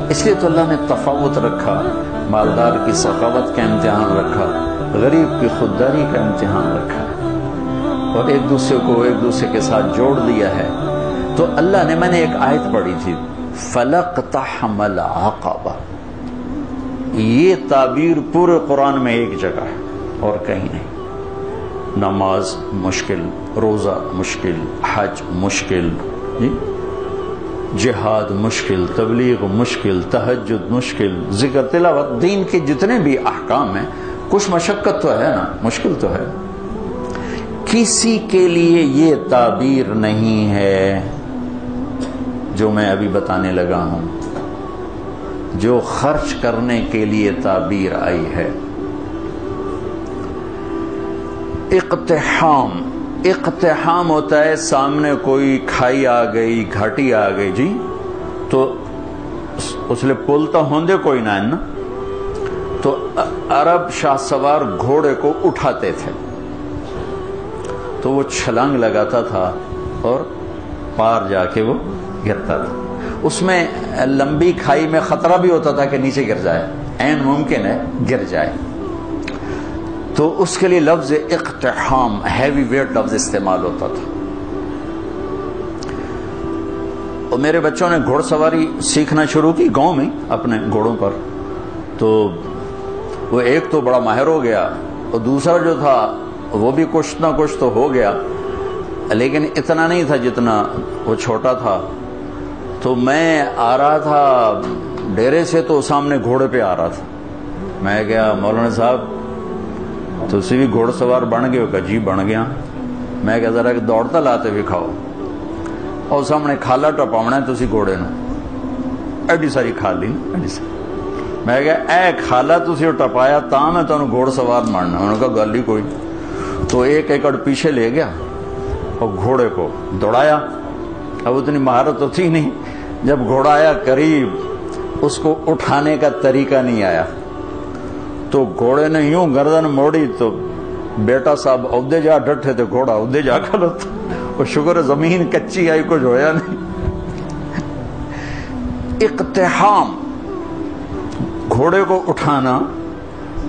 اس لیے تو اللہ نے تفاوت رکھا، مالدار کی سخاوت کا امتحان رکھا، غریب کی خودداری کا امتحان رکھا، اور ایک دوسرے کے ساتھ جوڑ دیا ہے۔ تو اللہ نے، میں نے ایک آیت پڑھی تھی، فَلَقْتَحَمَ الْعَقَبَةَ، یہ تعبیر پورے قرآن میں ایک جگہ ہے اور کہیں نہیں۔ نماز مشکل، روزہ مشکل، حج مشکل، جہاد مشکل، تبلیغ مشکل، تہجد مشکل، ذکر تلاوت، دین کے جتنے بھی احکام ہیں، کچھ مشقت تو ہے نا، مشکل تو ہے۔ کسی کے لیے یہ تعبیر نہیں ہے جو میں ابھی بتانے لگا ہوں، جو خرچ کرنے کے لیے تعبیر آئی ہے۔ اقتحام ہوتا ہے سامنے کوئی کھائی آ گئی، گھاٹی آ گئی جی، تو اس لئے پلتا ہوندے کوئی نہ ہے نا، تو عرب شاہ سوار گھوڑے کو اٹھاتے تھے، تو وہ چھلانگ لگاتا تھا اور پار جا کے وہ گرتا تھا۔ اس میں لمبی کھائی میں خطرہ بھی ہوتا تھا کہ نیچے گر جائے، عین ممکن ہے گر جائے، تو اس کے لیے لفظ اقتحام، ہیوی ویٹ لفظ استعمال ہوتا تھا۔ اور میرے بچوں نے گھوڑ سواری سیکھنا شروع کی گاؤں میں اپنے گھوڑوں پر، تو وہ ایک تو بڑا ماہر ہو گیا، اور دوسرا جو تھا وہ بھی کچھ نہ کچھ تو ہو گیا، لیکن اتنا نہیں تھا جتنا وہ چھوٹا تھا۔ تو میں آ رہا تھا ڈیرے سے، تو سامنے گھوڑے پہ آ رہا تھا، میں گیا، مولانا صاحب تو اسی بھی گھوڑ سوار بن گئے ہو؟ کہ جی بن گیا۔ میں کہا ذرا دوڑتا لاتے بھی کھاؤ، اور سامنے کھالا ٹپاونا ہے تسی گھوڑے نو، ایڈی ساری کھالی، ایڈی ساری۔ میں کہا اے کھالا تسی ٹپایا تاں میں تانوں گھوڑ سوار ماننا۔ انہوں نے کہا گل ہی کوئی۔ تو ایک ایکڑ پیچھے لے گیا اور گھوڑے کو دوڑایا۔ اب اتنی مہارت تو تھی نہیں، جب گھوڑا آیا قریب، اس کو اٹھانے کا طریقہ نہیں آیا، تو گھوڑے نے یوں گردن موڑی تو بیٹا صاحب عہدے جا ڈٹھے تھے، گھوڑا عہدے جا کھلوتا، اور شکر زمین کچی آئی، کچھ ہویا نہیں۔ اقتحام، گھوڑے کو اٹھانا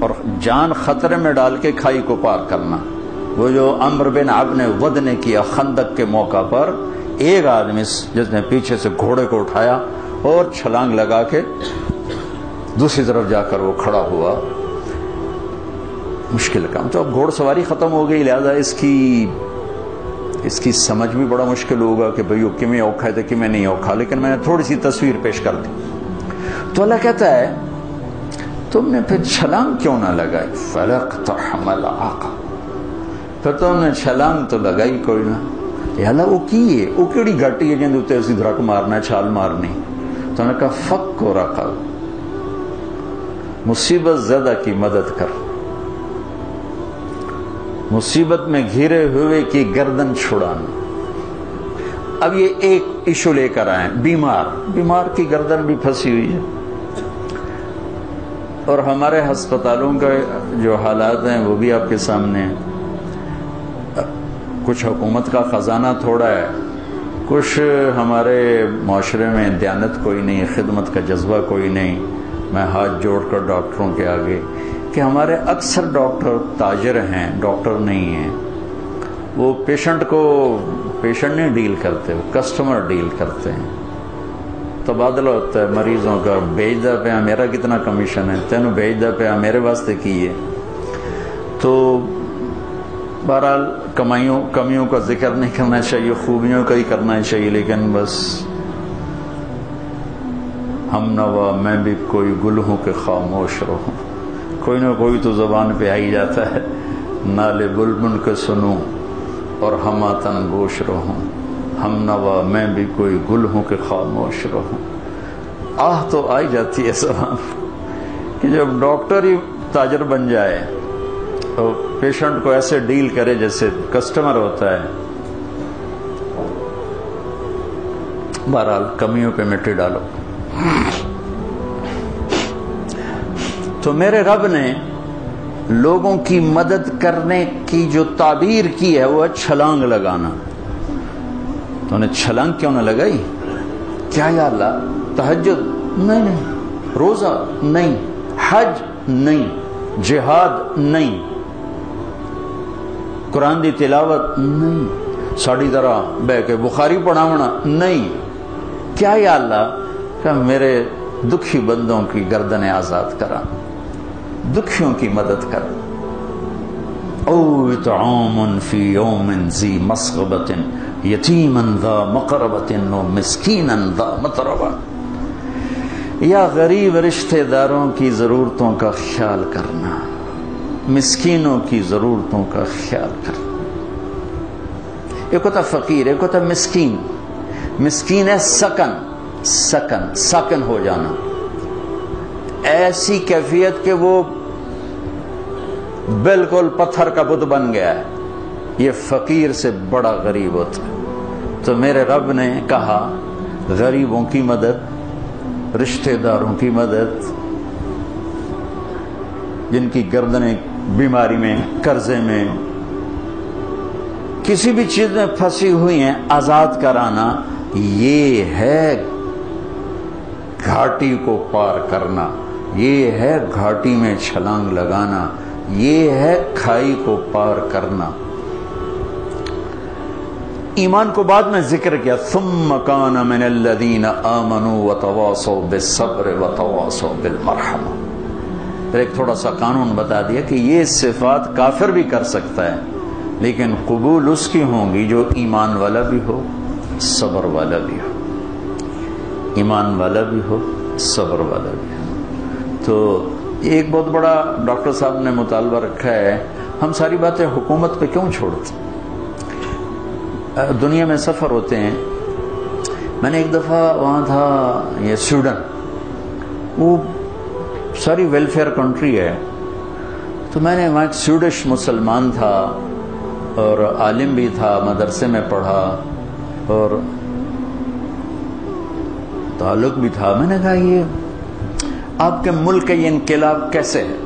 اور جان خطرے میں ڈال کے کھائی کو پار کرنا، وہ جو عمرو بن عبد نے ود نے کیا خندق کے موقع پر، ایک آدمی جس نے پیچھے سے گھوڑے کو اٹھایا اور چھلانگ لگا کے دوسری طرف جا کر وہ کھڑا ہوا۔ مشکل کام۔ تو اب گھوڑ سواری ختم ہو گئی، لہذا اس کی سمجھ بھی بڑا مشکل ہوگا کہ بھئی وہ کمیں اوکھا ہے تو کمیں نہیں اوکھا، لیکن میں نے تھوڑی سی تصویر پیش کر دی۔ تو اللہ کہتا ہے تم نے پھر چھلانگ کیوں نہ لگائی؟ فَلَقْتَحَمَ الْعَقَبَةَ، پھر تم نے چھلانگ تو لگائی کوئی نہ۔ یا اللہ وہ کی ہے، وہ کیڑی گھٹی ہے جن تے اسی دھرک مارنا ہے، چھال مارنی۔ تو انہوں نے کہا فک و رقب، مصیبت زدہ کی مدد کر، مصیبت میں گھرے ہوئے کی گردن چھڑانا۔ اب یہ ایک ایشو لے کر آئیں، بیمار کی گردن بھی پھنسی ہوئی ہے، اور ہمارے ہسپتالوں کا جو حالات ہیں وہ بھی آپ کے سامنے ہیں۔ کچھ حکومت کا خزانہ تھوڑا ہے، کچھ ہمارے معاشرے میں دیانت کوئی نہیں، خدمت کا جذبہ کوئی نہیں۔ میں ہاتھ جوڑ کر ڈاکٹروں کے آگے کہ ہمارے اکثر ڈاکٹر تاجر ہیں، ڈاکٹر نہیں ہیں۔ وہ پیشنٹ نہیں ڈیل کرتے، وہ کسٹمر ڈیل کرتے ہیں۔ تبادلہ ہوتا ہے مریضوں کا، بھیج دا پیا میرا کتنا کمیشن ہے، تینوں بھیج دا پیا میرے واسطے کی ہے۔ تو بہرحال کمیوں کا ذکر نہیں کرنا چاہیے، خوبیوں کا ہی کرنا چاہیے، لیکن بس ہم نوا میں بھی کوئی گل ہوں کہ خاموش رہوں، کوئی نہ کوئی تو زبان پہ آئی جاتا ہے۔ نالے بلبل کے سنوں اور ہماتن گوش رہوں، ہم نوا میں بھی کوئی گل ہوں کہ خاموش رہوں۔ آہ تو آئی جاتی ہے زبان کہ جب ڈاکٹر ہی تاجر بن جائے اور پیشنٹ کو ایسے ڈیل کرے جیسے کسٹمر ہوتا ہے۔ بہرحال کمیوں پہ مٹی ڈالو۔ تو میرے رب نے لوگوں کی مدد کرنے کی جو تعبیر کی ہے وہ ہے چھلانگ لگانا۔ تو انہیں چھلانگ کیوں نہ لگائی؟ کیا یا اللہ تہجد نہیں، روزہ نہیں، حج نہیں، جہاد نہیں، قرآن دی تلاوت نہیں، ساڑی طرح بہ کے بخاری پڑھاونا نہیں. کیا یا اللہ کہ میرے دکھی بندوں کی گردنیں آزاد کرا، دکھیوں کی مدد کر. او اطعام فی یوم ذی مسغبۃ یتیما ذا مقربۃ و مسکینا ذا متربہ. یا غریب رشتہ داروں کی ضرورتوں کا خیال کرنا، مسکینوں کی ضرورتوں کا خیال کرنا. ایک ہوتا فقیر، ایک ہوتا مسکین. مسکین ہے سکن ہو جانا، ایسی کیفیت کہ وہ بالکل پتھر کا بت بن گیا ہے. یہ فقیر سے بڑا غریب ہوتا ہے. تو میرے رب نے کہا غریبوں کی مدد، رشتہ داروں کی مدد، جن کی گردنیں بیماری میں، قرضے میں، کسی بھی چیز میں پھنسی ہوئی ہیں، آزاد کرانا. یہ ہے گھاٹی کو پار کرنا، یہ ہے گھاٹی میں چھلانگ لگانا، یہ ہے کھائی کو پار کرنا. ایمان کو بعد میں ذکر کیا، ثم کان من الذین آمنوا وتواصوا بالصبر وتواصوا بالمرحمہ. پھر ایک تھوڑا سا قانون بتا دیا کہ یہ صفات کافر بھی کر سکتا ہے، لیکن قبول اس کی ہوں گی جو ایمان والا بھی ہو، صبر والا بھی ہو. ایمان والا بھی ہو، صبر والا بھی ہو. تو ایک بہت بڑا ڈاکٹر صاحب نے مطالبہ رکھا ہے، ہم ساری باتیں حکومت پہ کیوں چھوڑتے؟ دنیا میں سفر ہوتے ہیں. میں نے ایک دفعہ وہاں تھا، یہ سویڈن، وہ ساری ویلفیئر کنٹری ہے. تو میں نے وہاں ایک سویڈش مسلمان تھا اور عالم بھی تھا، مدرسے میں پڑھا اور تعلق بھی تھا. میں نے کہا یہ آپ کے ملک کا یہ انقلاب کیسے ہے؟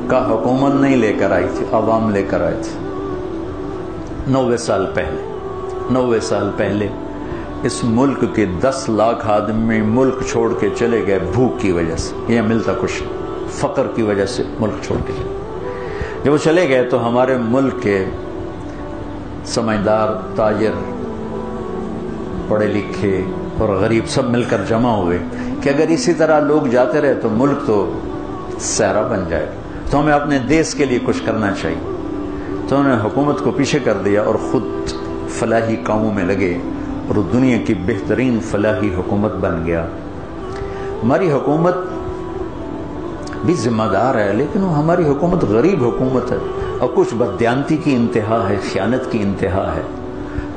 کہا حکومت نہیں لے کر آئی تھی، عوام لے کر آئے تھے. 90 سال پہلے اس ملک کے 10 لاکھ آدمی ملک چھوڑ کے چلے گئے بھوک کی وجہ سے. یہ ملتا کچھ نہیں، فقر کی وجہ سے ملک چھوڑ کے چلے. جب وہ چلے گئے تو ہمارے ملک کے سمجھدار، تاجر، پڑھے لکھے اور غریب سب مل کر جمع ہوئے کہ اگر اسی طرح لوگ جاتے رہے تو ملک تو صحرا بن جائے، تو ہمیں اپنے دیس کے لیے کچھ کرنا چاہیے. تو انہوں نے حکومت کو پیچھے کر دیا اور خود فلاحی کاموں میں لگے اور دنیا کی بہترین فلاحی حکومت بن گیا. ہماری حکومت بھی ذمہ دار ہے، لیکن وہ ہماری حکومت غریب حکومت ہے اور کچھ بددیانتی کی انتہا ہے، خیانت کی انتہا ہے.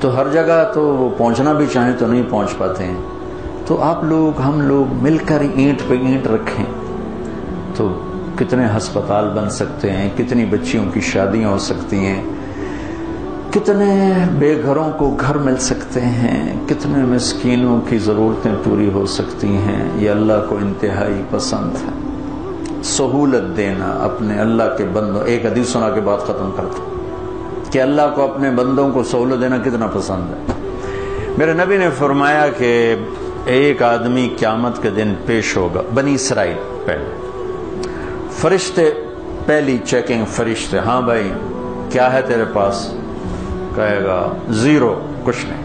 تو ہر جگہ تو وہ پہنچنا بھی چاہیں تو نہیں پہنچ پاتے ہیں. تو آپ لوگ، ہم لوگ مل کر اینٹ پہ اینٹ رکھیں تو کتنے ہسپتال بن سکتے ہیں، کتنی بچیوں کی شادیاں ہو سکتی ہیں، کتنے بے گھروں کو گھر مل سکتے ہیں، کتنے مسکینوں کی ضرورتیں پوری ہو سکتی ہیں. یہ اللہ کو انتہائی پسند ہے. سہولت دینا اپنے اللہ کے بندوں. ایک حدیث سنا کے بات ختم کرتا کہ اللہ کو اپنے بندوں کو سہولت دینا کتنا پسند ہے. میرے نبی نے فرمایا کہ ایک آدمی قیامت کے دن پیش ہوگا. بنی اسرائیل پہلے فرشتے، پہلی چیکنگ فرشتے، ہاں بھائی کیا ہے تیرے پاس؟ کہے گا زیرو، کچھ نہیں.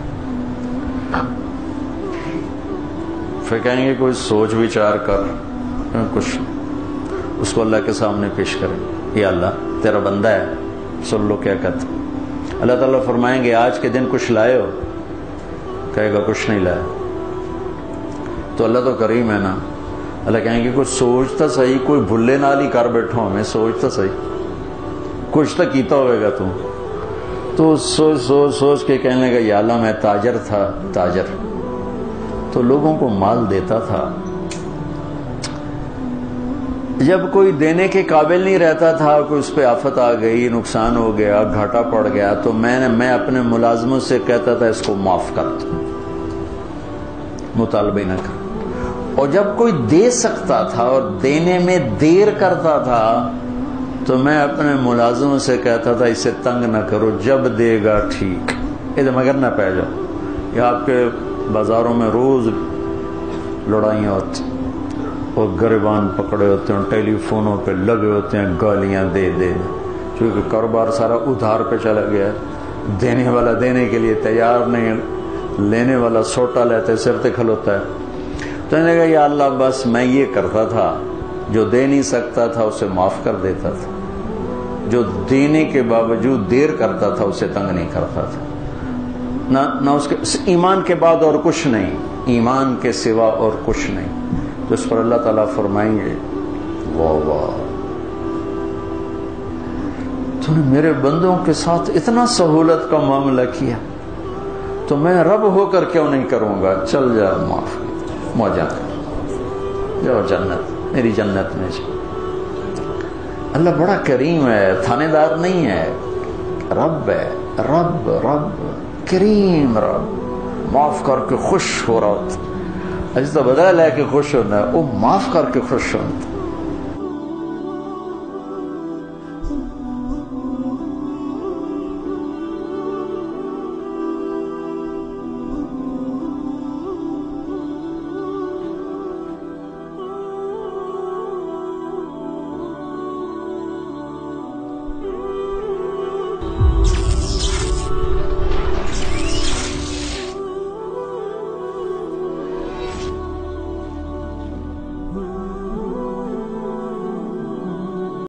پھر کہیں گے کوئی سوچ وچار کر، کچھ نہیں. اس کو اللہ کے سامنے پیش کریں، یہ اللہ تیرا بندہ ہے، سن لو کیا کہتا. اللہ تعالیٰ فرمائیں گے آج کے دن کچھ لائے ہو؟ کہے گا کچھ نہیں لایا. تو اللہ تو کریم ہے نا. اللہ کہیں گے کچھ سوچتا صحیح، کوئی بھلے نال ہی کر بیٹھو ہمیں، سوچتا صحیح، کچھ تو کیتا ہوئے گا تو. تو سوچ کے کہنے لگا یا اللہ میں تاجر تھا، تاجر تو لوگوں کو مال دیتا تھا. جب کوئی دینے کے قابل نہیں رہتا تھا، کوئی اس پہ آفت آ گئی، نقصان ہو گیا، گھاٹا پڑ گیا، تو میں اپنے ملازموں سے کہتا تھا اس کو معاف کر دو، مطالبہ نہ کر. اور جب کوئی دے سکتا تھا اور دینے میں دیر کرتا تھا تو میں اپنے ملازموں سے کہتا تھا اسے تنگ نہ کرو، جب دے گا ٹھیک، یہ مگر نہ پہ جاؤ. یہ آپ کے بازاروں میں روز لڑائیاں ہوتی، اور گریبان پکڑے ہوتے ہیں، ٹیلی فونوں پہ لگے ہوتے ہیں گالیاں دے دے، کیونکہ کاروبار سارا ادھار پہ چلا گیا ہے، دینے والا دینے کے لیے تیار نہیں، لینے والا سوٹا لیتے سر تے کھلوتا ہے۔ تو انہوں نے کہا یا اللہ بس میں یہ کرتا تھا، جو دے نہیں سکتا تھا اسے معاف کر دیتا تھا، جو دینے کے باوجود دیر کرتا تھا اسے تنگ نہیں کرتا تھا، نہ اس کے ایمان کے بعد اور کچھ نہیں، ایمان کے سوا اور کچھ نہیں۔ تو اس پر اللہ تعالیٰ فرمائیں گے واہ واہ، تو نے میرے بندوں کے ساتھ اتنا سہولت کا معاملہ کیا، تو میں رب ہو کر کیوں نہیں کروں گا؟ چل جا، معاف موجہ کر، جاؤ جنت، میری جنت میں جاؤ۔ اللہ بڑا کریم ہے، تھانے دار نہیں ہے، رب ہے، رب کریم، رب معاف کر کے خوش ہو رہا ہوتا، اجتا بدل ہے کہ خوش ہونا ہے، وہ معاف کر کے خوش ہوتا۔